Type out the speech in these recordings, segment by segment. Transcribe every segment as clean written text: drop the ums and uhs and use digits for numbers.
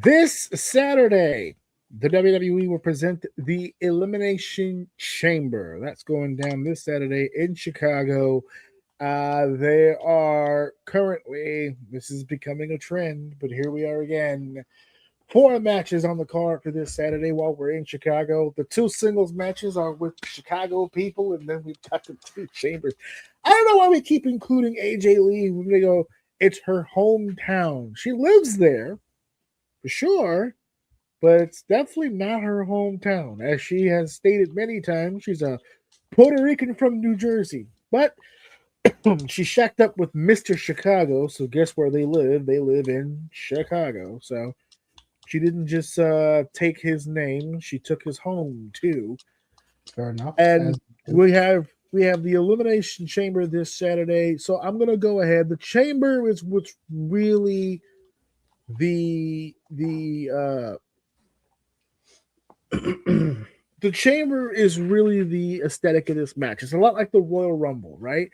This Saturday, the WWE will present the Elimination Chamber. That's going down this Saturday in Chicago. They are currently, this is becoming a trend, but here we are again. 4 matches on the card for this Saturday while we're in Chicago. The 2 singles matches are with Chicago people, and then we've got the 2 chambers. I don't know why we keep including AJ Lee when they go, it's her hometown. She lives there, for sure, but it's definitely not her hometown. As she has stated many times, she's a Puerto Rican from New Jersey. But she shacked up with Mr. Chicago, so guess where they live? They live in Chicago. So she didn't just take his name; she took his home too. Fair enough. And we have the Elimination Chamber this Saturday. So I'm gonna go ahead. The Chamber is what's really the the Chamber is really the aesthetic of this match. It's a lot like the Royal Rumble, right?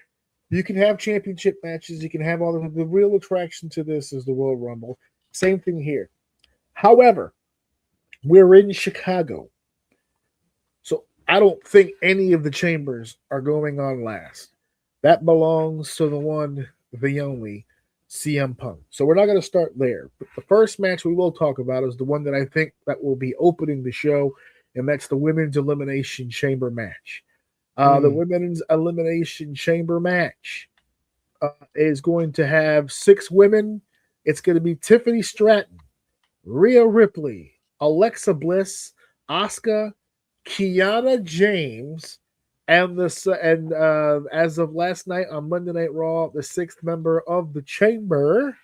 You can have championship matches. You can have all the real attraction to this is the Royal Rumble. Same thing here. However, we're in Chicago. So I don't think any of the chambers are going on last. That belongs to the one, the only, CM Punk. So we're not going to start there. But the first match we will talk about is the one that I think that will be opening the show, and that's the Women's Elimination Chamber match. The Women's Elimination Chamber match is going to have 6 women. It's going to be Tiffany Stratton, Rhea Ripley, Alexa Bliss, Asuka, Kiana James, and as of last night on Monday Night Raw, the 6th member of the Chamber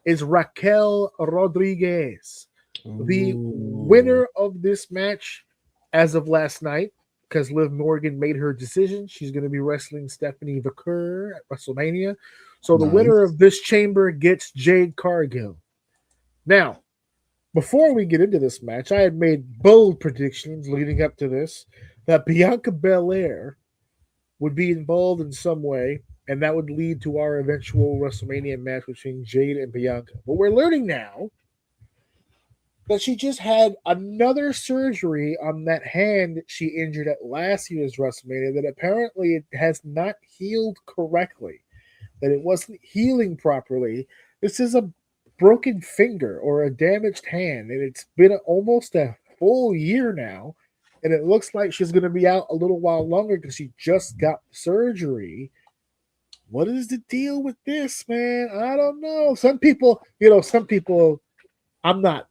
is Raquel Rodriguez. Ooh. The winner of this match, as of last night, because Liv Morgan made her decision, she's going to be wrestling Stephanie Vaquer at WrestleMania. So the winner of this Chamber gets Jade Cargill. Now, before we get into this match, I had made bold predictions leading up to this that Bianca Belair would be involved in some way, and that would lead to our eventual WrestleMania match between Jade and Bianca. But we're learning now that she just had another surgery on that hand that she injured at last year's WrestleMania that apparently it has not healed correctly, that it wasn't healing properly. This is a broken finger or a damaged hand, and it's been almost a full year now, and it looks like she's going to be out a little while longer because she just got surgery. What is the deal with this, man? I don't know. Some people, I'm not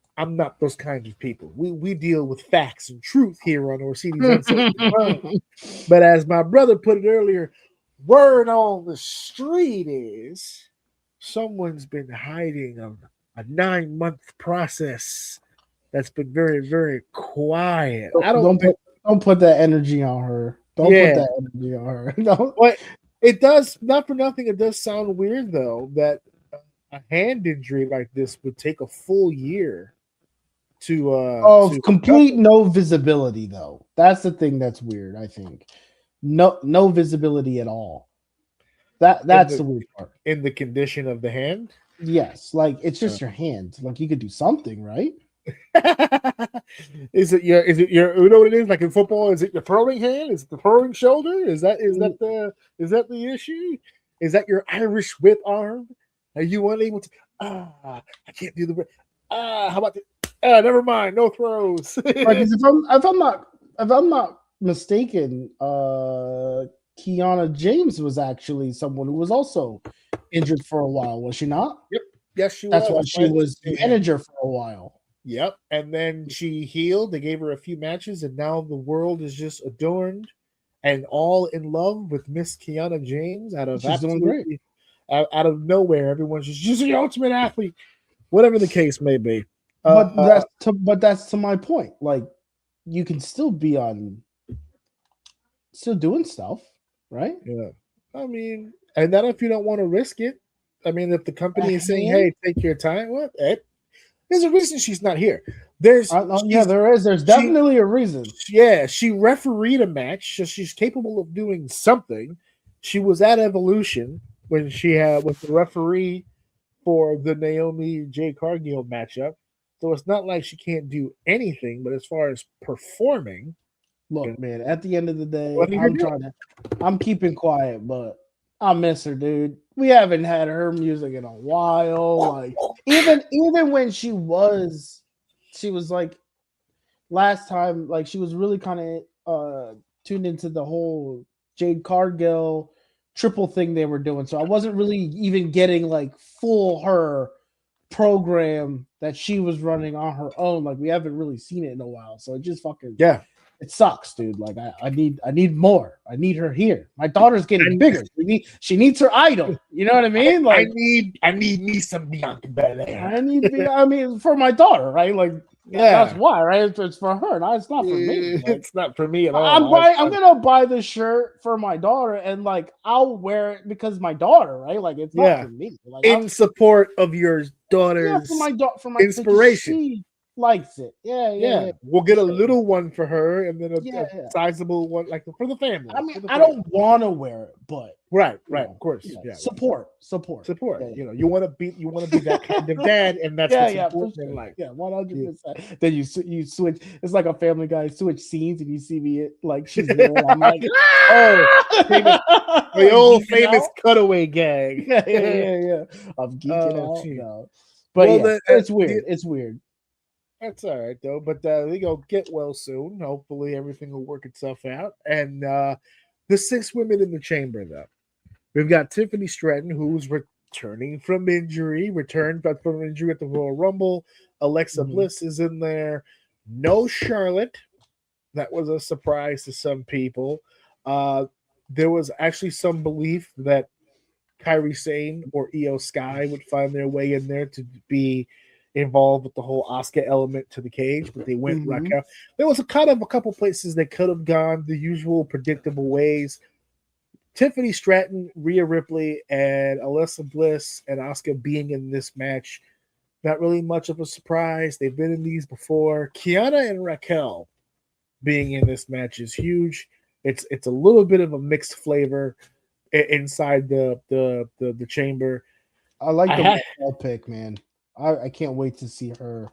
those kinds of people. We deal with facts and truth here on Orsini's Uncensored. But as my brother put it earlier, word on the street is someone's been hiding a 9-month process that's been very, very quiet. Don't put that energy on her. Don't put that energy on her. No. But it does, not for nothing, it does sound weird though that a hand injury like this would take a full year to complete no visibility though. That's the thing that's weird. I think no visibility at all. That's the weird part. In the condition of the hand. Yes, like it's just your hand. Like you could do something, right? Is it your you know what it is like in football? Is it your throwing hand? Is it the throwing shoulder? Is that the issue? Is that your Irish whip arm? Are you unable to? I can't do the. How about the? Never mind. No throws. Right, if I'm not mistaken, Kiana James was actually someone who was also injured for a while, was she not? Yep. Yes, she was. That's why she was the manager for a while. Yep. And then she healed. They gave her a few matches, and now the world is just adorned and all in love with Miss Kiana James out of nowhere. Everyone's just she's the ultimate athlete, whatever the case may be. But that's to my point. Like you can still be still doing stuff, right? Yeah. I mean, and then if you don't want to risk it, I mean, if the company is saying, "Hey, take your time," there's a reason she's not here. There is. There's definitely a reason. Yeah, she refereed a match, so she's capable of doing something. She was at Evolution when she was the referee for the Naomi J. Cargill matchup. So it's not like she can't do anything, but as far as performing, Look, man, at the end of the day, what are you doing? I'm keeping quiet, but I miss her, dude. We haven't had her music in a while. Like even when she was like last time, like she was really kind of tuned into the whole Jade Cargill triple thing they were doing. So I wasn't really even getting like full her program that she was running on her own. Like we haven't really seen it in a while. So it just fucking Yeah. it sucks, dude. Like I need more. I need her here. My daughter's getting bigger. She needs her idol. You know what I mean? Like I need me some Bianca Belair. I mean, for my daughter, right? Like that's why, right? It's for her. It's not for me. Like, it's not for me at all. I'm gonna buy the shirt for my daughter, and like I'll wear it because my daughter, right? Like it's not for me. Like in support of your daughter's for my inspiration. She likes it. Yeah. We'll get a little one for her, and then a sizable one, like for the family. I mean, I don't want to wear it, but right, of course, support. Yeah. You want to be that kind of dad, and that's what's important in life. 100%. Then you switch. It's like a Family Guy switch scenes, and you see me like she's there. I'm like, the old famous cutaway gag. Yeah. I'm geeking out now. But it's weird. It's weird. That's all right though. But they go get well soon. Hopefully everything will work itself out. And the 6 women in the chamber, though, we've got Tiffany Stratton, who's returning from injury. Returned from injury at the Royal Rumble. Alexa Bliss is in there. No Charlotte. That was a surprise to some people. There was actually some belief that Kairi Sane or Io Sky would find their way in there to be involved with the whole Asuka element to the cage, but they went Raquel. There was a couple places they could have gone the usual predictable ways. Tiffany Stratton, Rhea Ripley, and Alexa Bliss and Asuka being in this match, not really much of a surprise. They've been in these before. Kiana and Raquel being in this match is huge. It's a little bit of a mixed flavor inside the chamber. I like the Raquel pick, man. I can't wait to see her.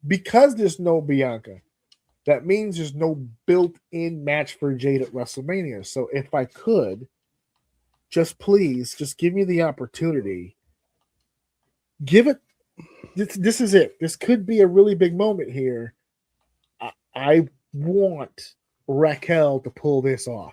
Because there's no Bianca, that means there's no built-in match for Jade at WrestleMania. So if I could, just give me the opportunity. Give it. This is it. This could be a really big moment here. I want Raquel to pull this off.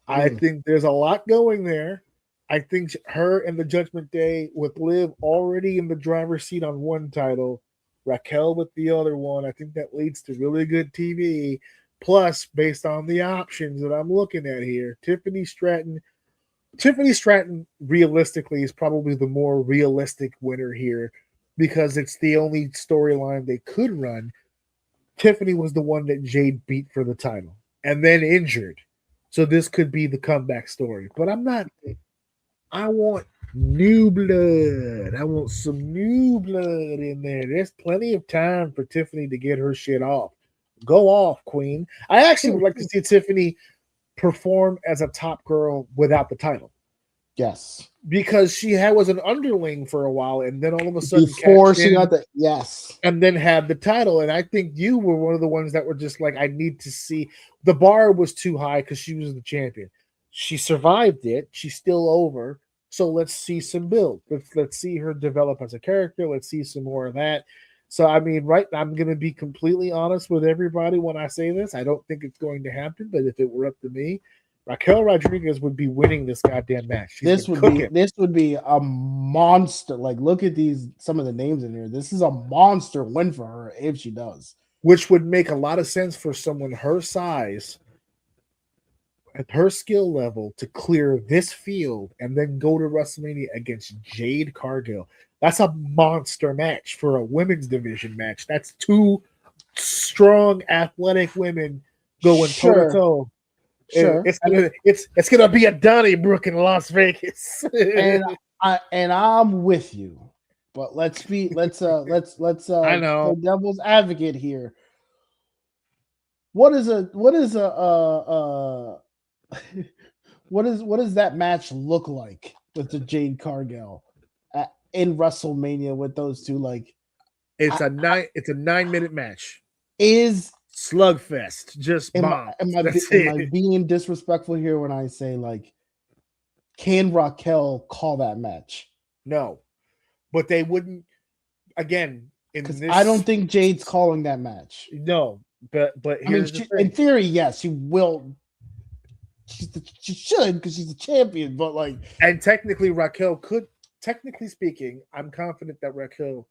I think there's a lot going there. I think her and the Judgment Day with Liv already in the driver's seat on one title, Raquel with the other one. I think that leads to really good TV. Plus, based on the options that I'm looking at here, Tiffany Stratton realistically is probably the more realistic winner here because it's the only storyline they could run. Tiffany was the one that Jade beat for the title and then injured. So this could be the comeback story. But I want new blood. I want some new blood in there. There's plenty of time for Tiffany to get her shit off. Go off, Queen. I actually would like to see Tiffany perform as a top girl without the title. Yes. Because she was an underling for a while, and then all of a sudden before she got the and then had the title. And I think you were one of the ones that were just like, I need to see. The bar was too high because she was the champion. She survived it. She's still over. So let's see some build. Let's see her develop as a character. Let's see some more of that. So I mean, I'm going to be completely honest with everybody when I say this. I don't think it's going to happen, but if it were up to me, Raquel Rodriguez would be winning this goddamn match. This would be a monster. Like, look at some of the names in here. This is a monster win for her if she does. Which would make a lot of sense for someone her size at her skill level to clear this field and then go to WrestleMania against Jade Cargill. That's a monster match for a women's division match. That's 2 strong, athletic women going toe to toe. Sure, it's gonna be a Donnybrook in Las Vegas, and I'm with you. But let's play devil's advocate here. What does that match look like with the Jade Cargill in WrestleMania with those two. Like, It's a 9-minute match. Is slugfest, just bombs. Am I being disrespectful here when I say, like, can Raquel call that match? No, but they wouldn't. Again, I don't think Jade's calling that match. No, but here's the thing. In theory, yes, she will. She should, because she's a champion. But like, and technically, Raquel could. Technically speaking, I'm confident that Raquel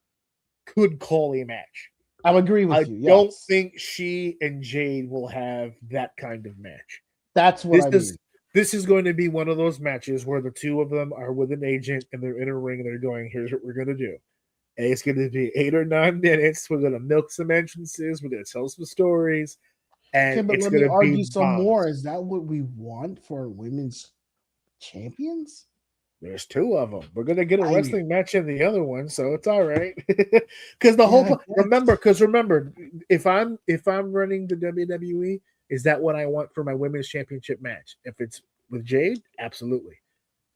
could call a match. I agree with you. I don't think she and Jade will have that kind of match. That's what I mean. This is going to be one of those matches where the two of them are with an agent and they're in a ring and they're going, here's what we're going to do. And it's going to be 8 or 9 minutes. We're going to milk some entrances. We're going to tell some stories. And but let me argue some more. Is that what we want for women's champions? There's 2 of them. We're going to get a wrestling match in the other one, so it's all right. Because the whole remember, if I'm running the WWE, is that what I want for my women's championship match? If it's with Jade, absolutely.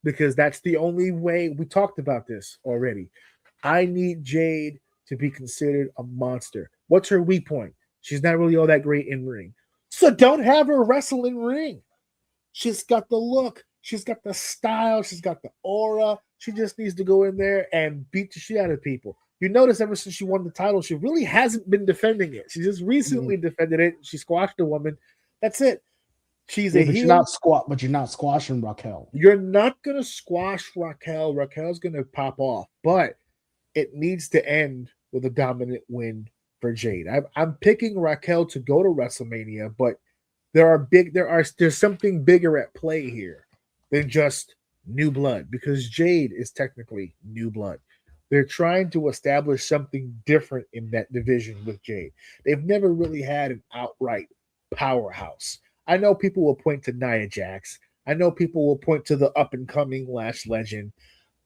Because that's the only way. We talked about this already. I need Jade to be considered a monster. What's her weak point? She's not really all that great in ring. So don't have her wrestle in ring. She's got the look. She's got the style. She's got the aura. She just needs to go in there and beat the shit out of people. You notice ever since she won the title, she really hasn't been defending it. She just recently defended it. She squashed a woman. That's it. She's a heel. But you're not squashing Raquel. You're not going to squash Raquel. Raquel's going to pop off. But it needs to end with a dominant win for Jade. I'm picking Raquel to go to WrestleMania, but there's something bigger at play here than just new blood, because Jade is technically new blood. They're trying to establish something different in that division with Jade. They've never really had an outright powerhouse. I know people will point to Nia Jax. I know people will point to the up-and-coming Lash Legend,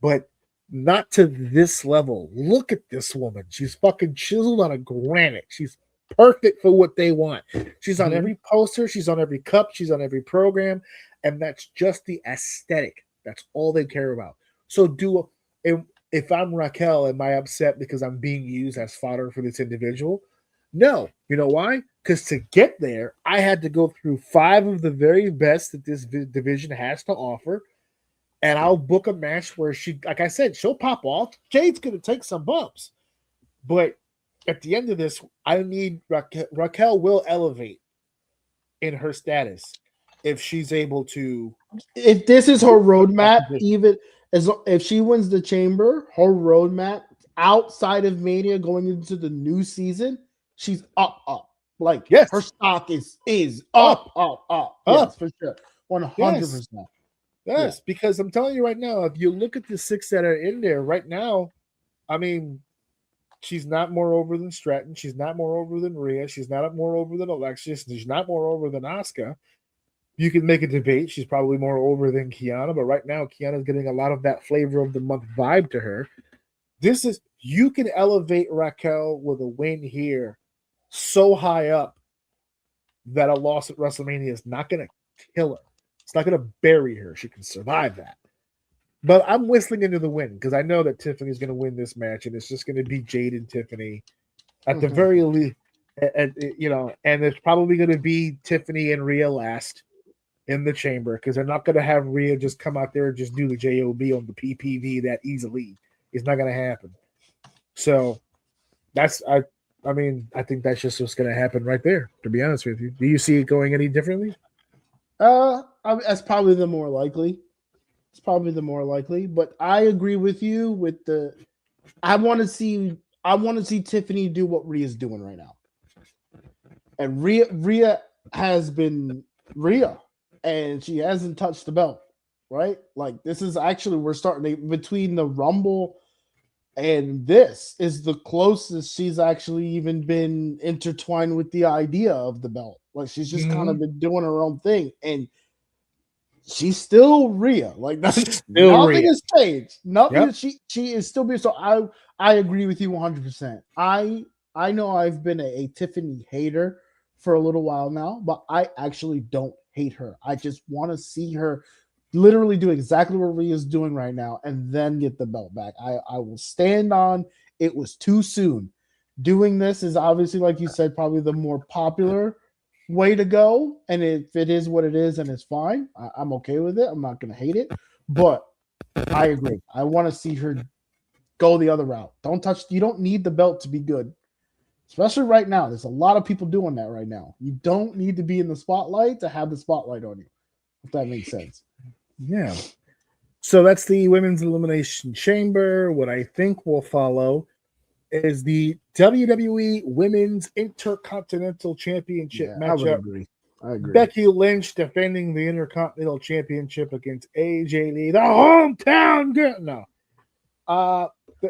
but not to this level. Look at this woman. She's fucking chiseled on a granite. She's perfect for what they want. She's on every poster. She's on every cup. She's on every program. And that's just the aesthetic. That's all they care about. So if I'm Raquel, am I upset because I'm being used as fodder for this individual? No. You know why? Because to get there, I had to go through 5 of the very best that this division has to offer. And I'll book a match where she, like I said, she'll pop off. Jade's going to take some bumps. But at the end of this, I need Raquel will elevate in her status if she's able to. If this is her roadmap, even if she wins the chamber, her roadmap outside of Mania going into the new season, she's up. Like, yes, her stock is up. Yes, for sure. 100%. Yes, because I'm telling you right now, if you look at the 6 that are in there right now, I mean, she's not more over than Stratton. She's not more over than Rhea. She's not more over than Alexis. She's not more over than Asuka. You can make a debate. She's probably more over than Kiana, but right now, Kiana's getting a lot of that flavor of the month vibe to her. You can elevate Raquel with a win here so high up that a loss at WrestleMania is not going to kill her. It's not going to bury her. She can survive that. But I'm whistling into the win because I know that Tiffany's going to win this match, and it's just going to be Jade and Tiffany at the very least. And it's probably going to be Tiffany and Rhea last in the chamber because they're not going to have Rhea just come out there and just do the JOB on the PPV that easily. It's not going to happen. So I think that's just what's going to happen right there, to be honest with you. Do you see it going any differently? That's probably the more likely. It's probably the more likely, but I agree with you with I want to see Tiffany do what Rhea's doing right now. And Rhea has been Rhea, and she hasn't touched the belt, right? Like, this is actually, we're starting between the Rumble and this is the closest she's actually even been intertwined with the idea of the belt. Like, she's just kind of been doing her own thing, and she's still Rhea. Like, nothing has changed. Nothing. Yep. She is still being. So I agree with you 100%. I know I've been a Tiffany hater for a little while now, but I actually don't hate her. I just want to see her literally do exactly what Rhea's doing right now and then get the belt back. I will stand on it was too soon. Doing this is obviously, like you said, probably the more popular way to go. And if it is what it is, and it's fine, I'm okay with it. I'm not going to hate it. But I agree. I want to see her go the other route. You don't need the belt to be good. Especially right now. There's a lot of people doing that right now. You don't need to be in the spotlight to have the spotlight on you, if that makes sense. Yeah. So that's the Women's Elimination Chamber. What I think will follow is the WWE Women's Intercontinental Championship matchup. I agree. Becky Lynch defending the Intercontinental Championship against AJ Lee, the hometown girl. No.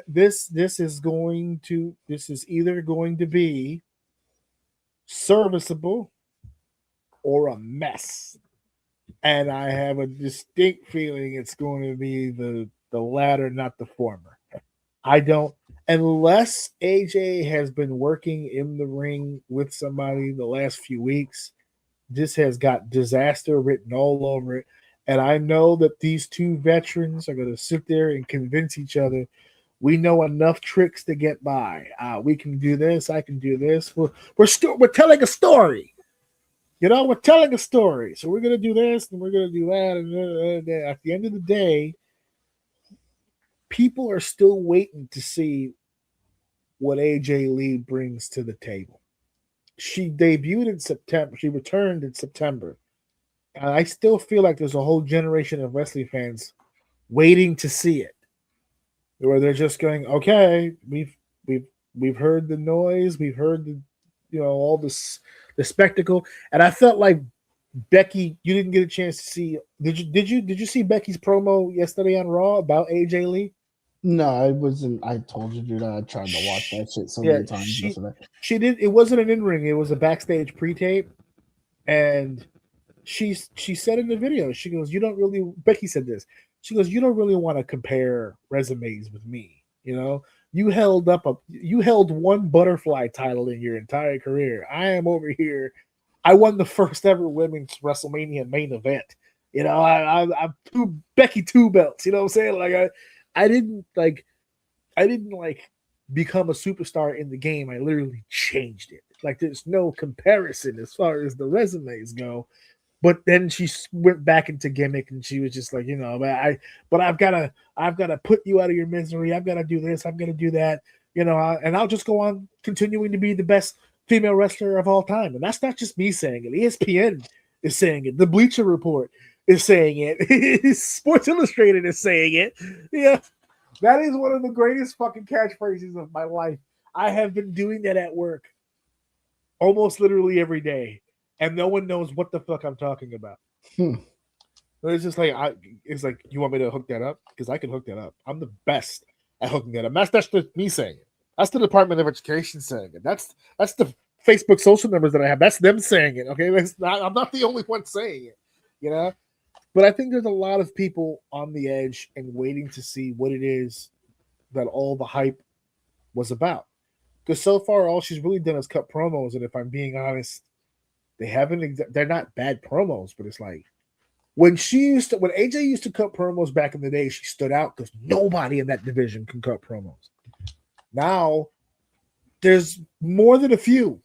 This is either going to be serviceable or a mess. And I have a distinct feeling it's going to be the latter, not the former. I don't, unless AJ has been working in the ring with somebody the last few weeks. This has got disaster written all over it. And I know that these two veterans are going to sit there and convince each other we know enough tricks to get by. We can do this. I can do this. We're telling a story. You know, we're telling a story. So we're going to do this and we're going to do that. And at the end of the day, people are still waiting to see what AJ Lee brings to the table. She debuted in September. She returned in September. And I still feel like there's a whole generation of wrestling fans waiting to see it. Where they're just going, okay, we've heard the noise, we've heard all this the spectacle. And I felt like Becky, you didn't get a chance to see. Did you see Becky's promo yesterday on Raw about AJ Lee? No, I wasn't. I told you, dude. I tried to watch that shit so many times yesterday. She did. It wasn't an in-ring. It was a backstage pre-tape, and she said in the video, she goes, "You don't really." Becky said this. She goes, "You don't really want to compare resumes with me. You know, you held one butterfly title in your entire career. I am over here. I won the first ever women's WrestleMania main event. You know, I'm Becky two belts. You know what I'm saying? Like I didn't become a superstar in the game. I literally changed it. Like there's no comparison as far as the resumes go. But then she went back into gimmick and she was just like, I've got to put you out of your misery. I've got to do this. I'm going to do that. And I'll just go on continuing to be the best female wrestler of all time. And that's not just me saying it. ESPN is saying it. The Bleacher Report is saying it. Sports Illustrated is saying it. Yeah, that is one of the greatest fucking catchphrases of my life. I have been doing that at work almost literally every day, and no one knows what the fuck I'm talking about. It's just like it's like, you want me to hook that up? Because I can hook that up. I'm the best at hooking that up. That's just me saying it. That's the Department of Education saying it. That's the Facebook social numbers that I have. That's them saying it. Okay, I'm not the only one saying it. But I think there's a lot of people on the edge and waiting to see what it is that all the hype was about. Because so far, all she's really done is cut promos, and if I'm being honest, they're not bad promos, but it's like when AJ used to cut promos back in the day, she stood out because nobody in that division can cut promos. Now there's more than a few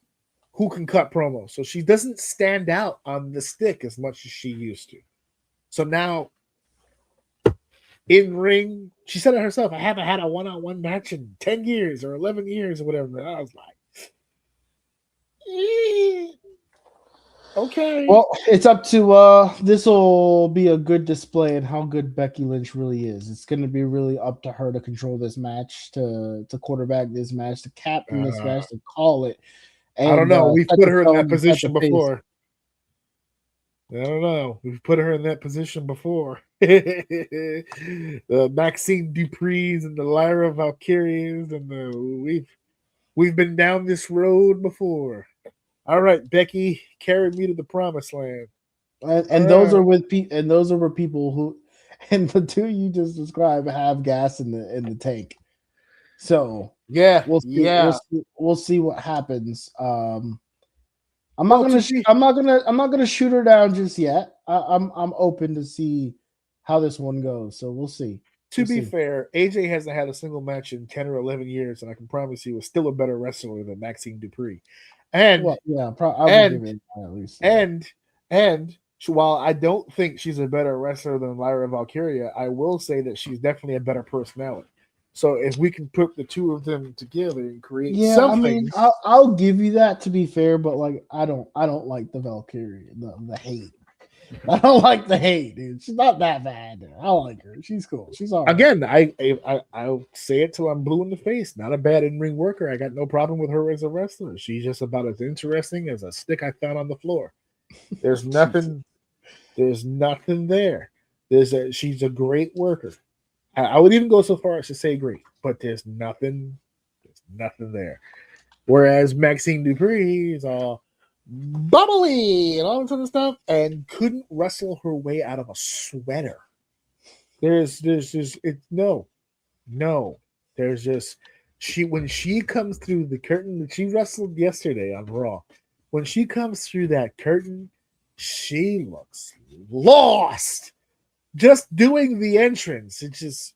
who can cut promos, so she doesn't stand out on the stick as much as she used to. So now in ring, she said it herself, I haven't had a one-on-one match in 10 years or 11 years or whatever. And I was like, okay. Well, it's up to this will be a good display in how good Becky Lynch really is. It's going to be really up to her to control this match, to quarterback this match, to captain this match, to call it. And, I don't know. We've put her in that position before. I don't know. We've put her in that position before. The Maxine Dupree's and the Lyra Valkyries, and we've been down this road before. All right, Becky, carry me to the promised land. And those are with people who, and the two you just described have gas in the tank. So yeah, we'll see what happens. I'm not gonna shoot her down just yet. I'm open to see how this one goes. So we'll see. To be fair, AJ hasn't had a single match in 10 or 11 years, and I can promise you is still a better wrestler than Maxine Dupree. And well, yeah, I would give it at least. And while I don't think she's a better wrestler than Lyra Valkyria, I will say that she's definitely a better personality. So if we can put the two of them together and create something, I mean, I'll give you that, to be fair, but like I don't like the Valkyria, the hate. I don't like the hate, dude. She's not that bad. Dude. I like her. She's cool. She's all right. Again, I'll say it till I'm blue in the face. Not a bad in-ring worker. I got no problem with her as a wrestler. She's just about as interesting as a stick I found on the floor. There's nothing. There's nothing there. She's a great worker. I would even go so far as to say great, but there's nothing there. Whereas Maxine Dupree is all bubbly and all this other stuff and couldn't wrestle her way out of a sweater. There's just no. There's just when she comes through the curtain that she wrestled yesterday on Raw, when she comes through that curtain, she looks lost. Just doing the entrance, it's just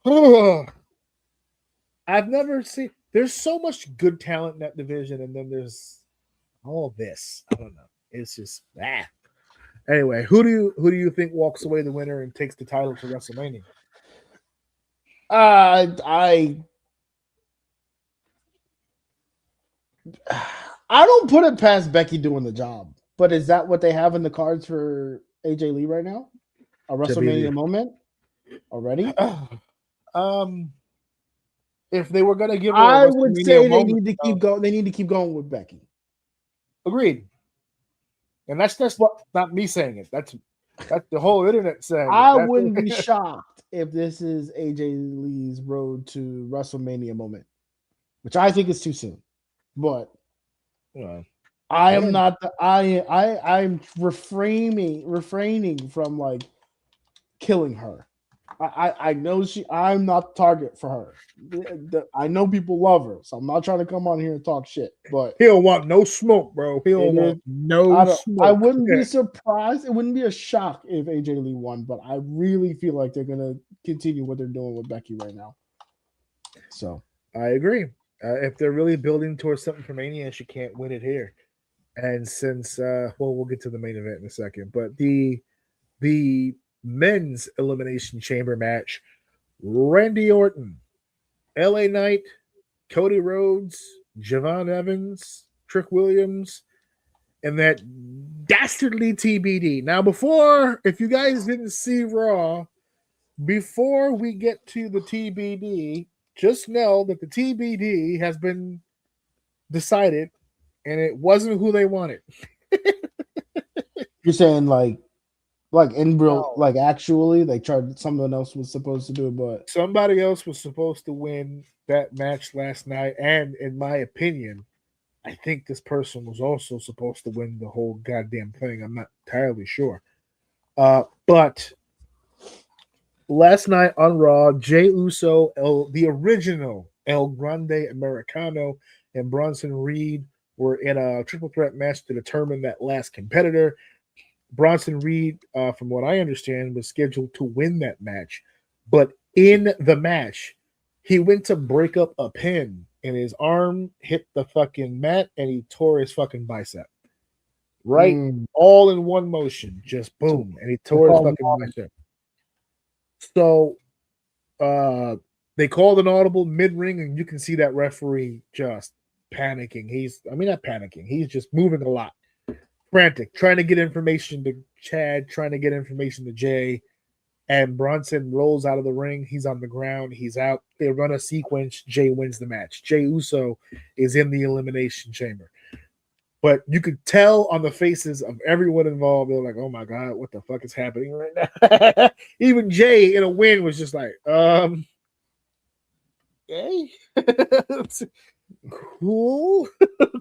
I've never seen. There's so much good talent in that division, and then there's all this. I don't know. It's just that. Anyway, who do you think walks away the winner and takes the title to WrestleMania? I don't put it past Becky doing the job, but is that what they have in the cards for AJ Lee right now? A WrestleMania moment already? If they were going to give her I would say they need to keep going. They need to keep going with Becky. Agreed. And that's just not me saying it. That's the whole internet saying it. I wouldn't be shocked if this is AJ Lee's road to WrestleMania moment, which I think is too soon. But I am not. I'm refraining from like killing her. I know I'm not the target for her. I know people love her, so I'm not trying to come on here and talk shit. But he don't want no smoke, bro. He don't want no smoke. I wouldn't be surprised. It wouldn't be a shock if AJ Lee won, but I really feel like they're gonna continue what they're doing with Becky right now. So I agree. If they're really building towards something for Mania, she can't win it here. And since we'll get to the main event in a second, but the men's elimination chamber match, Randy Orton, LA Knight, Cody Rhodes, Javon Evans, Trick Williams, and that dastardly TBD. Now, if you guys didn't see Raw, before we get to the TBD, just know that the TBD has been decided, and it wasn't who they wanted. You're saying like in real, like actually, they tried someone else was supposed to do it, but somebody else was supposed to win that match last night. And in my opinion, I think this person was also supposed to win the whole goddamn thing. I'm not entirely sure. But last night on Raw, Jey Uso, the original El Grande Americano, and Bronson Reed were in a triple threat match to determine that last competitor. Bronson Reed, from what I understand, was scheduled to win that match. But in the match, he went to break up a pin, and his arm hit the fucking mat, and he tore his fucking bicep. Right? All in one motion. Just boom. And he tore his fucking bicep. So they called an audible mid-ring, and you can see that referee just panicking. Not panicking. He's just moving a lot. Frantic, trying to get information to Chad, trying to get information to Jay, and Bronson rolls out of the ring. He's on the ground. He's out. They run a sequence. Jay wins the match. Jey Uso is in the Elimination Chamber. But you could tell on the faces of everyone involved, they're like, oh my God, what the fuck is happening right now? Even Jay, in a win, was just like, hey. Cool.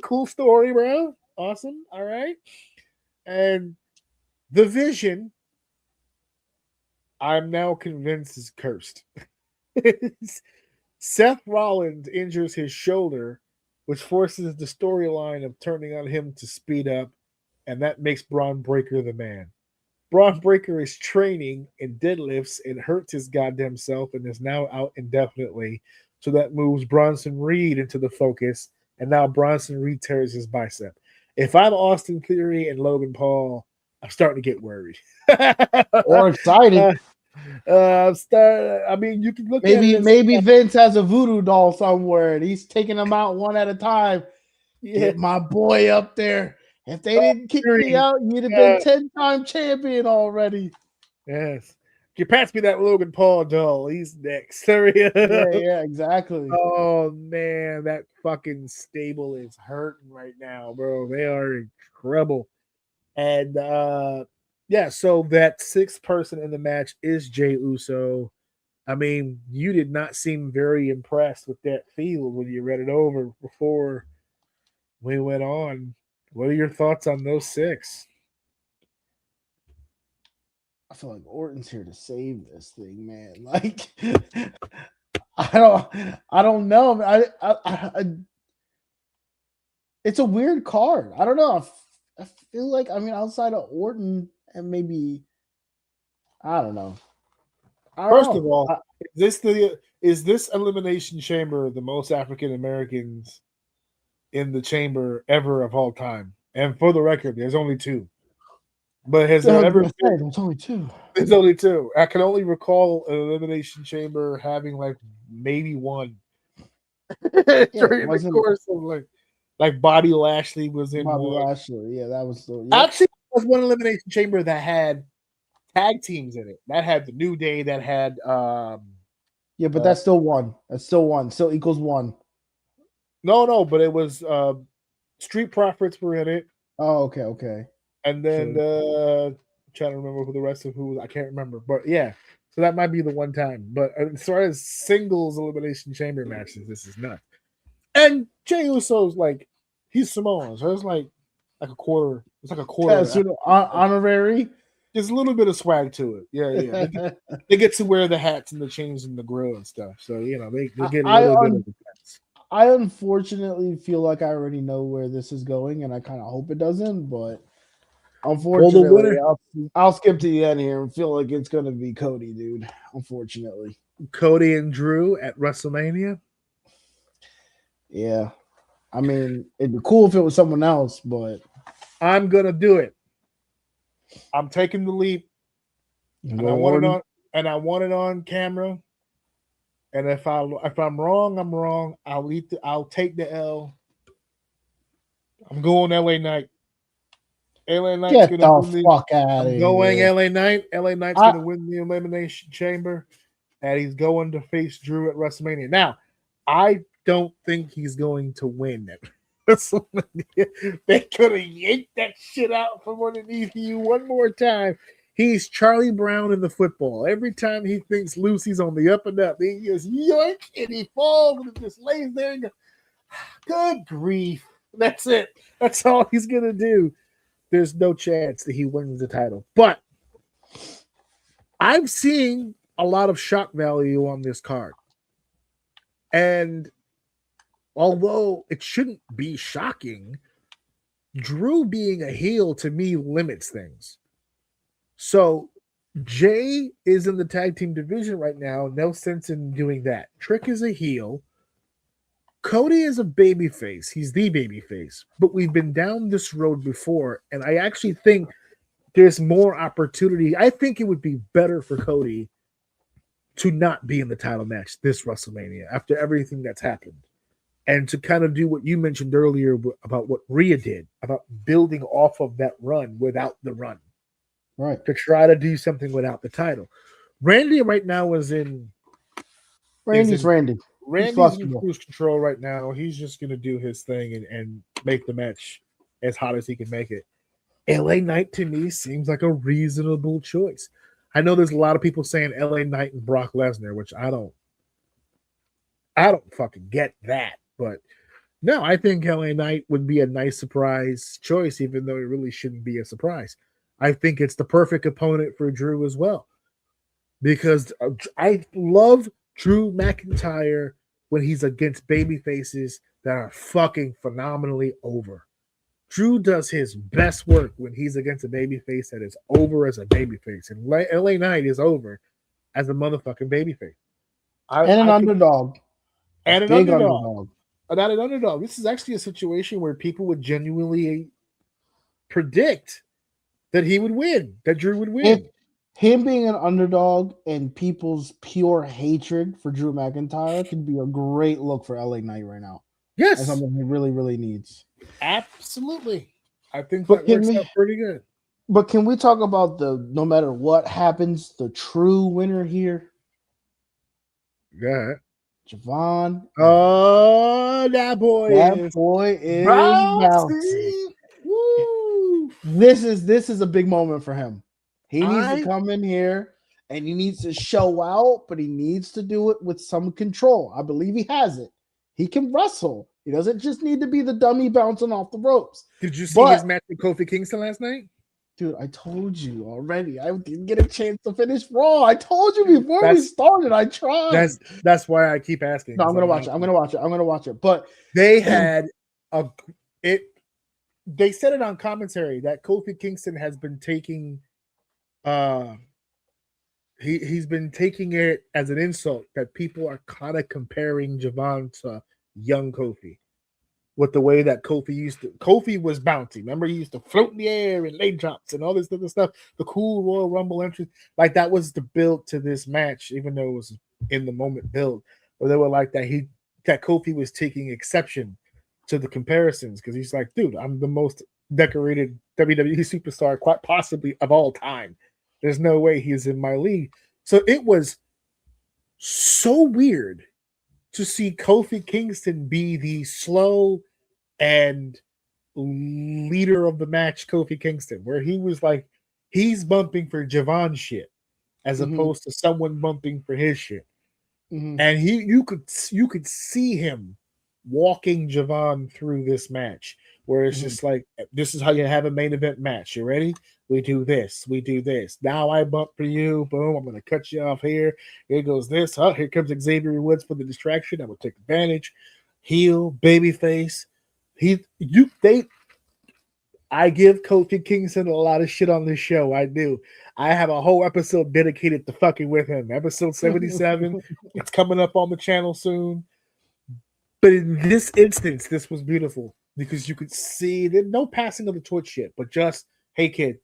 Cool story, bro. Awesome. All right. And the Vision, I'm now convinced, is cursed. Seth Rollins injures his shoulder, which forces the storyline of turning on him to speed up, and that makes Braun Breaker the man. Braun Breaker is training in deadlifts and hurts his goddamn self and is now out indefinitely. So that moves Bronson Reed into the focus, and now Bronson Reed tears his bicep. If I'm Austin Theory and Logan Paul, I'm starting to get worried. Or excited. I mean, you can look at it. Maybe Vince has a voodoo doll somewhere and he's taking them out one at a time. Yeah. Get my boy up there. If they didn't kick me out, you'd have been 10-time champion already. Yes. You pass me that Logan Paul doll. He's next. Yeah, exactly. Oh man, that fucking stable is hurting right now, bro. They are in trouble. And yeah, so that sixth person in the match is Jey Uso. I mean, you did not seem very impressed with that field when you read it over before we went on. What are your thoughts on those six? I feel like Orton's here to save this thing, man. Like, I don't know. It's a weird card. I don't know. I feel like, I mean, outside of Orton and maybe, I don't know. First of all, is this Elimination Chamber the most African Americans in the chamber ever of all time? And for the record, there's only two. But has there ever been? There's only two. There's only two. I can only recall an Elimination Chamber having like maybe one during the course of like Bobby Lashley was in Bobby one. Lashley, yeah, that was the actually was one Elimination Chamber that had tag teams in it. That had the New Day. That had yeah, but that's still one. That's still one. Still equals one. No, but it was Street Profits were in it. Oh, okay. And then I'm trying to remember who the rest of who I can't remember, but yeah, so that might be the one time. But as far as singles Elimination Chamber matches, this is nuts. And Jey Uso's like he's Samoan, so it's like a quarter. It's like a quarter. Yeah, sort of honorary. There's a little bit of swag to it. Yeah. They get to wear the hats and the chains and the grill and stuff. So you know they get a little bit of defense. I unfortunately feel like I already know where this is going, and I kind of hope it doesn't, but. Unfortunately, I'll skip to the end here and feel like it's going to be Cody, dude. Unfortunately. Cody and Drew at WrestleMania? Yeah. I mean, it'd be cool if it was someone else, but. I'm going to do it. I'm taking the leap. And I want it on camera. And if I'm wrong, I'm wrong. I'll take the L. I'm going LA Knight. LA Knight's Get the fuck out of here. Going LA Knight. LA Knight's going to win the Elimination Chamber, and he's going to face Drew at WrestleMania. Now, I don't think he's going to win at WrestleMania. They could have yanked that shit out from underneath you one more time. He's Charlie Brown in the football. Every time he thinks Lucy's on the up and up, he just yoink and he falls and just lays there and goes, good grief. That's it. That's all he's going to do. There's no chance that he wins the title. But I'm seeing a lot of shock value on this card. And although it shouldn't be shocking, Drew being a heel to me limits things. So Jay is in the tag team division right now. No sense in doing that. Trick is a heel. Cody is a babyface. He's the babyface. But we've been down this road before, and I actually think there's more opportunity. I think it would be better for Cody to not be in the title match this WrestleMania after everything that's happened, and to kind of do what you mentioned earlier about what Rhea did, about building off of that run without the run. Right. To try to do something without the title. Randy right now is in... Randy's in cruise control right now. He's just going to do his thing and make the match as hot as he can make it. LA Knight to me seems like a reasonable choice. I know there's a lot of people saying LA Knight and Brock Lesnar, which I don't fucking get that. But no, I think LA Knight would be a nice surprise choice, even though it really shouldn't be a surprise. I think it's the perfect opponent for Drew as well. Because I love Drew McIntyre when he's against baby faces that are fucking phenomenally over. Drew does his best work when he's against a babyface that is over as a babyface, and LA Knight is over as a motherfucking babyface. And an underdog. And an big underdog. Not an underdog. This is actually a situation where people would genuinely predict that he would win, that Drew would win. Him being an underdog and people's pure hatred for Drew McIntyre could be a great look for LA Knight right now. Yes. That's something he really, really needs. Absolutely. I think that works out pretty good. But can we talk about no matter what happens, the true winner here? Yeah. Javon. Oh, that boy is bouncy. Woo. This is a big moment for him. He needs to come in here and he needs to show out, but he needs to do it with some control. I believe he has it. He can wrestle. He doesn't just need to be the dummy bouncing off the ropes. Did you see his match with Kofi Kingston last night? Dude, I told you already. I didn't get a chance to finish Raw. I told you before we started. I tried. That's why I keep asking. No, I'm gonna watch it. But they had they said it on commentary that Kofi Kingston has been taking he's been taking it as an insult that people are kind of comparing Javon to young Kofi. With the way that Kofi was bouncy. Remember, he used to float in the air and leg drops and all this other stuff. The cool Royal Rumble entrance, like that was the build to this match, even though it was in the moment build. Where they were like that Kofi was taking exception to the comparisons because he's like, dude, I'm the most decorated WWE superstar, quite possibly of all time. There's no way he's in my league. So it was so weird to see Kofi Kingston be the slow and leader of the match, Kofi Kingston, where he was like, he's bumping for Javon shit as opposed to someone bumping for his shit. And you could see him walking Javon through this match, where it's just like, this is how you have a main event match. You ready? We do this. We do this. Now I bump for you. Boom. I'm going to cut you off here. Here goes this. Oh, here comes Xavier Woods for the distraction. I will take advantage. Heel, babyface. I give Kofi Kingston a lot of shit on this show. I do. I have a whole episode dedicated to fucking with him. Episode 77. It's coming up on the channel soon. But in this instance, this was beautiful because you could see that no passing of the torch shit, but just, hey kid,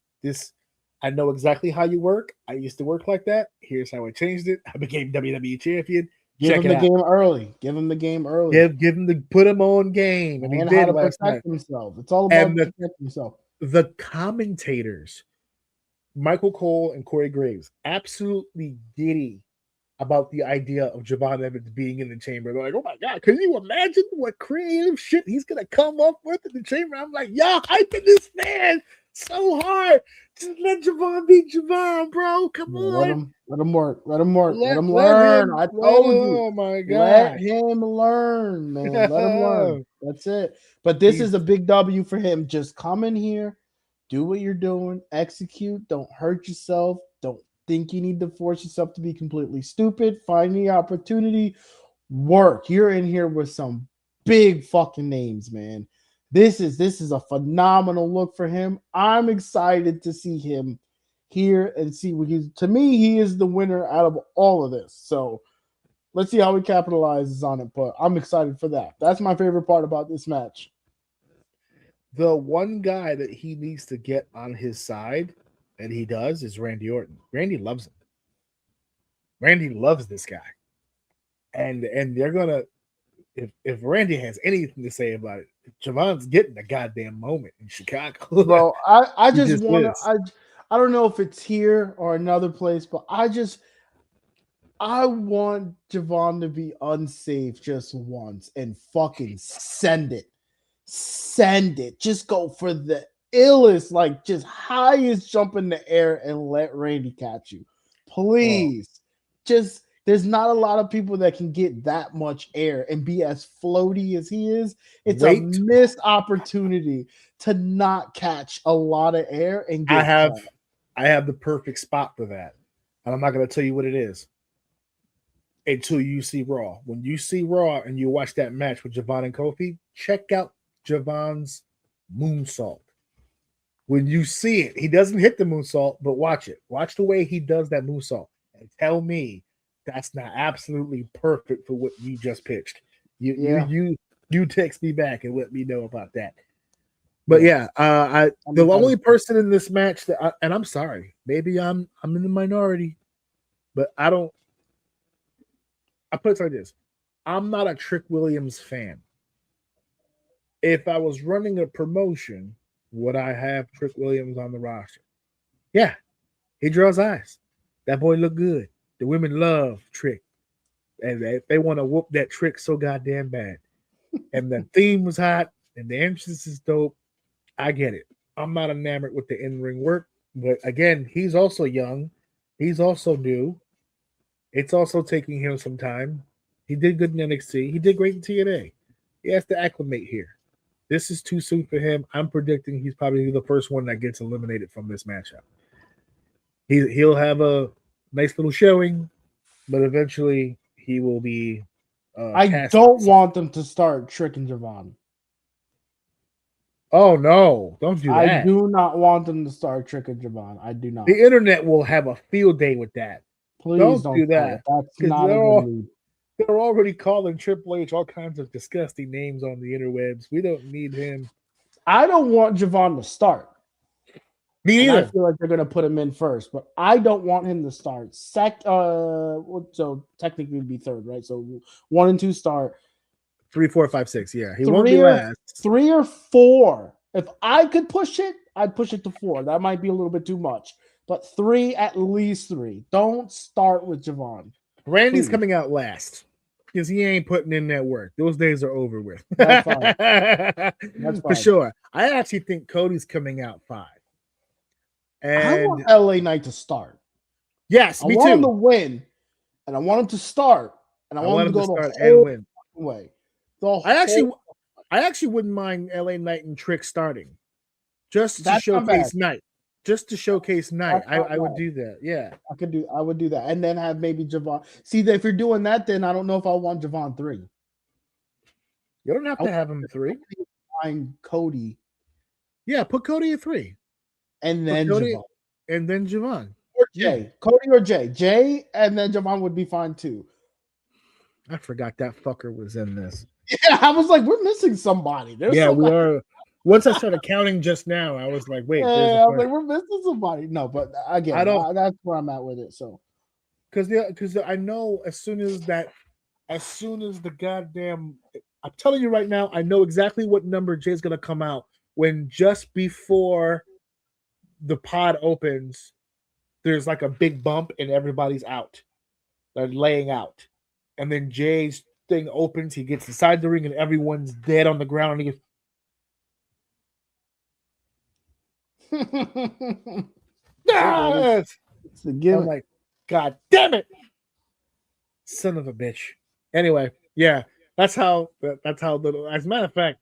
I know exactly how you work. I used to work like that. Here's how I changed it. I became WWE champion. Give him the game early. Give him the game early. Give him put him on game. And he did how to protect himself. It's all about protecting himself. The commentators, Michael Cole and Corey Graves, absolutely giddy about the idea of Javon Evans being in the chamber. They're like, oh my God, can you imagine what creative shit he's going to come up with in the chamber? I'm like, y'all hyping this man so hard. Just let Javon be Javon, bro. Come on. Let him work. Let him learn. I told you. Oh my God. Let him learn, man. Let him learn. That's it. But this is a big W for him. Just come in here, do what you're doing, execute. Don't hurt yourself. Don't think you need to force yourself to be completely stupid. Find the opportunity. Work. You're in here with some big fucking names, man. This is a phenomenal look for him. I'm excited to see him here and see what to me, he is the winner out of all of this. So let's see how he capitalizes on it. But I'm excited for that. That's my favorite part about this match. The one guy that he needs to get on his side, and he does, is Randy Orton. Randy loves him. Randy loves this guy. And they're gonna, if Randy has anything to say about it, Javon's getting a goddamn moment in Chicago. Bro, I just want to. I don't know if it's here or another place, but I want Javon to be unsafe just once and fucking send it. Send it. Just go for the illest, like just highest jump in the air and let Randy catch you. Please. Just there's not a lot of people that can get that much air and be as floaty as he is. It's a missed opportunity to not catch a lot of air and get I have the perfect spot for that. And I'm not going to tell you what it is until you see Raw. When you see Raw and you watch that match with Javon and Kofi, check out Javon's moonsault. When you see it, he doesn't hit the moonsault, but watch it. Watch the way he does that moonsault, and tell me that's not absolutely perfect for what you just pitched. You text me back and let me know about that. But the only person in this match that, and I'm sorry, maybe I'm in the minority, but I put it like this: I'm not a Trick Williams fan. If I was running a promotion, would I have Trick Williams on the roster? Yeah, he draws eyes. That boy look good. The women love Trick, and they want to whoop that Trick so goddamn bad. And the theme was hot, and the entrance is dope. I get it. I'm not enamored with the in-ring work, but again, he's also young. He's also new. It's also taking him some time. He did good in NXT. He did great in TNA. He has to acclimate here. This is too soon for him. I'm predicting he's probably the first one that gets eliminated from this matchup. He'll have a nice little showing, but eventually he will be. I don't want them to start tricking Javon. Oh no! Don't do that. I do not want them to start tricking Javon. I do not. The internet will have a field day with that. Please don't do that. That's not a good move. They're already calling Triple H all kinds of disgusting names on the interwebs. We don't need him. I don't want Javon to start. Me either. I feel like they're going to put him in first, but I don't want him to start. So technically it'd be third, right? So 1 and 2 start. 3, 4, 5, 6. Yeah, he won't be last. 3 or 4. If I could push it, I'd push it to 4. That might be a little bit too much, but 3, at least 3. Don't start with Javon. Randy's coming out last because he ain't putting in that work. Those days are over with. That's fine. That's fine. For sure. I actually think Cody's coming out 5. And I want LA Knight to start. Yes, me too. I want him to win, and I want him to start, and I want him to go the whole and win. Way. I actually wouldn't mind LA Knight and Trick starting, just to showcase Knight. Just to showcase Knight, I would do that. Yeah, I would do that, and then have maybe Javon. See, if you're doing that, then I don't know if I want Javon 3. You don't have to have him 3. Find Cody. Yeah, put Cody at 3, and then Javon, and then Javon or Jay. Yeah. Cody or Jay, and then Javon would be fine too. I forgot that fucker was in this. Yeah, I was like, we're missing somebody. There's somebody. We are. Once I started counting just now, I was like, wait. Yeah, I was like, we're missing somebody. No, but again, that's where I'm at with it. So, because I know as soon as the goddamn, I'm telling you right now, I know exactly what number Jay's gonna come out when just before the pod opens. There's like a big bump and everybody's out. They're laying out, and then Jay's thing opens. He gets inside the ring and everyone's dead on the ground. And he gets. It's a given. I'm like, God damn it, son of a bitch. Anyway, yeah, that's how little. As a matter of fact,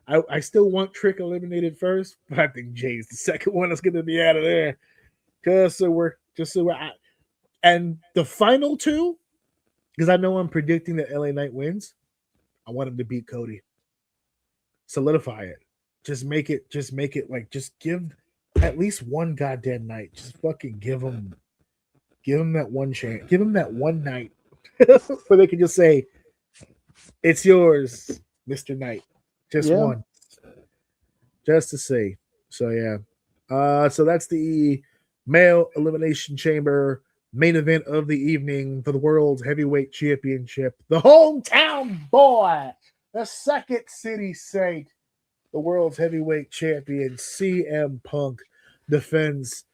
I still want Trick eliminated first, but I think Jay's the second one that's gonna be out of there. And the final 2, because I know I'm predicting that LA Knight wins. I want him to beat Cody. Solidify it. Just make it like, just give at least one goddamn night. Just fucking give him that one chance. Give him that one night where they can just say, it's yours, Mr. Knight. Just one. Just to say. So yeah. So that's the male elimination chamber main event of the evening for the World's Heavyweight Championship. The hometown boy, the Second City Saint, the World's Heavyweight Champion, CM Punk, defends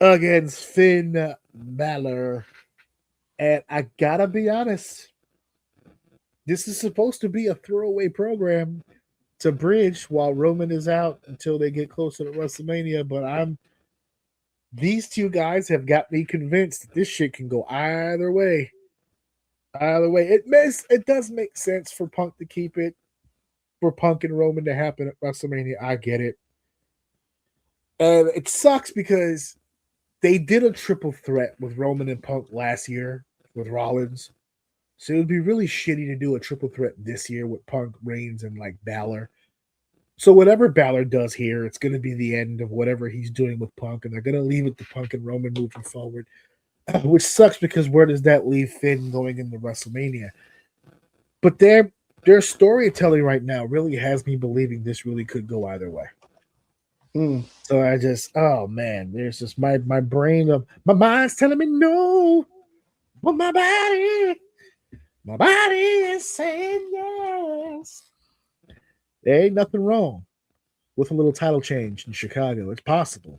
against Finn Balor. And I gotta be honest, this is supposed to be a throwaway program to bridge while Roman is out until they get closer to WrestleMania, but these two guys have got me convinced that this shit can go either way. Either way, it does make sense for Punk to keep it, for Punk and Roman to happen at WrestleMania. I get it. It sucks because they did a triple threat with Roman and Punk last year with Rollins. So it would be really shitty to do a triple threat this year with Punk, Reigns, and like Balor. So whatever Balor does here, it's going to be the end of whatever he's doing with Punk, and they're going to leave it to Punk and Roman moving forward, which sucks because where does that leave Finn going into WrestleMania? But their storytelling right now really has me believing this really could go either way. So I just, oh man, there's just my brain of my mind's telling me no, but my body is saying yes. There ain't nothing wrong with a little title change in Chicago. It's possible.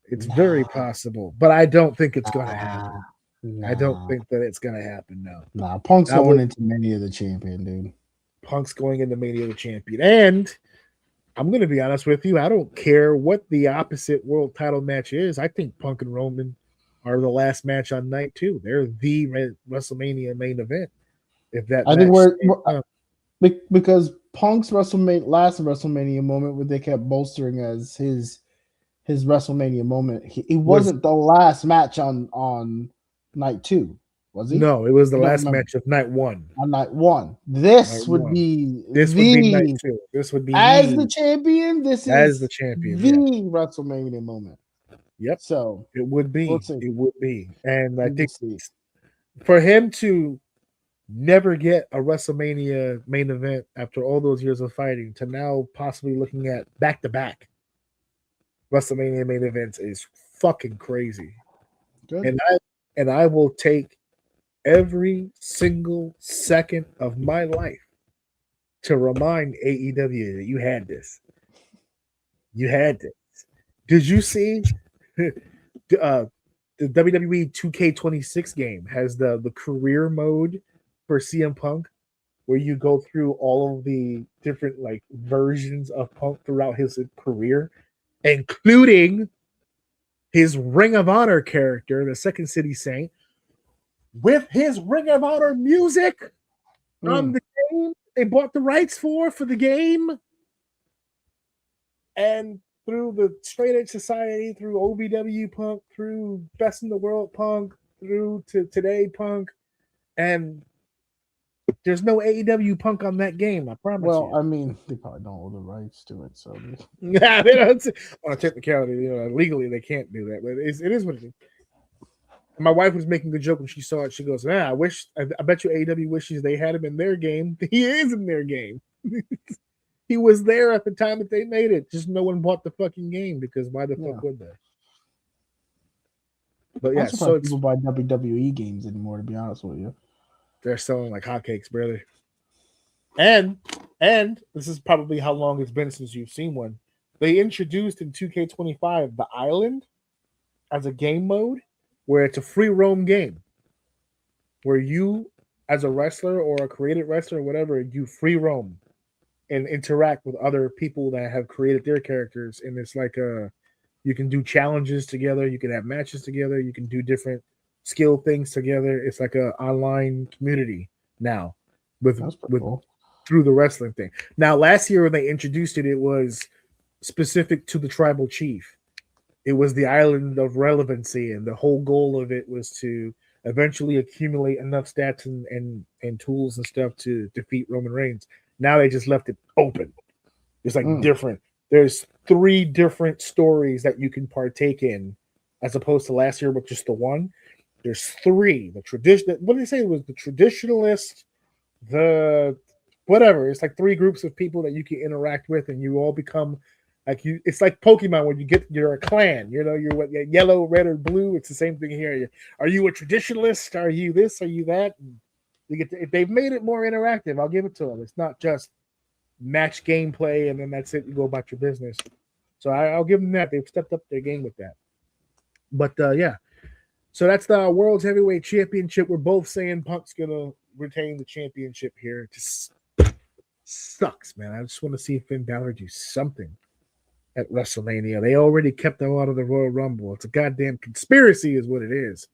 It's very possible, but I don't think it's going to happen. I don't think that it's going to happen. No. Punk's going into Mania of the Champion, dude. Punk's going into Mania of the Champion, and I'm going to be honest with you. I don't care what the opposite world title match is. I think Punk and Roman are the last match on night 2. They're the WrestleMania main event. If that, I think we're because Punk's last WrestleMania moment, where they kept bolstering as his WrestleMania moment, he wasn't the last match on night 2, was he? No, it was the last match of night 1. On night 1, this would be night 2. This would be as the champion. This as is the champion, the WrestleMania moment. Yep. So it would be. It would be, and I think see. For him to never get a WrestleMania main event after all those years of fighting to now possibly looking at back-to-back WrestleMania main events is fucking crazy. Good. And I will take every single second of my life to remind AEW that you had this. You had this. Did you see the WWE 2K26 game has the career mode for CM Punk, where you go through all of the different like versions of Punk throughout his career, including his Ring of Honor character, the Second City Saint, with his Ring of Honor music on the game. They bought the rights for the game. And through the Straight Edge Society, through OVW Punk, through Best in the World Punk, through to Today Punk, and there's no AEW Punk on that game, I promise you. Well, I mean, they probably don't own the rights to it, so yeah, they don't. On a technicality, legally they can't do that, but it is what it is. My wife was making the joke when she saw it. She goes, I bet you AEW wishes they had him in their game. He is in their game. He was there at the time that they made it. Just no one bought the fucking game because why the fuck would they? But yeah, so people buy WWE games anymore, to be honest with you. They're selling like hotcakes, brother. And this is probably how long it's been since you've seen one. They introduced in 2K25 the Island as a game mode where it's a free roam game where you, as a wrestler or a created wrestler or whatever, you free roam and interact with other people that have created their characters. And it's like you can do challenges together, you can have matches together, you can do different skill things together. It's like an online community now with cool. Through the wrestling thing. Now, last year when they introduced it, it was specific to the tribal chief. It was the island of relevancy, and the whole goal of it was to eventually accumulate enough stats and tools and stuff to defeat Roman Reigns. Now they just left it open. It's like different. There's 3 different stories that you can partake in, as opposed to last year with just the one. There's 3. The tradition. What did they say? It was the traditionalist, the whatever. It's like 3 groups of people that you can interact with, and you all become like you. It's like Pokemon when you're a clan. You're what, yellow, red, or blue. It's the same thing here. Are you a traditionalist? Are you this? Are you that? And you get if they've made it more interactive, I'll give it to them. It's not just match gameplay and then that's it. You go about your business. So I'll give them that. They've stepped up their game with that. But yeah. So that's the World's Heavyweight Championship. We're both saying Punk's gonna retain the championship here. It just sucks, man. I just want to see Finn Balor do something at WrestleMania. They already kept him out of the Royal Rumble. It's a goddamn conspiracy, is what it is.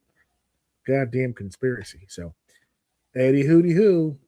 Goddamn conspiracy. So, Eddie hooty hoo.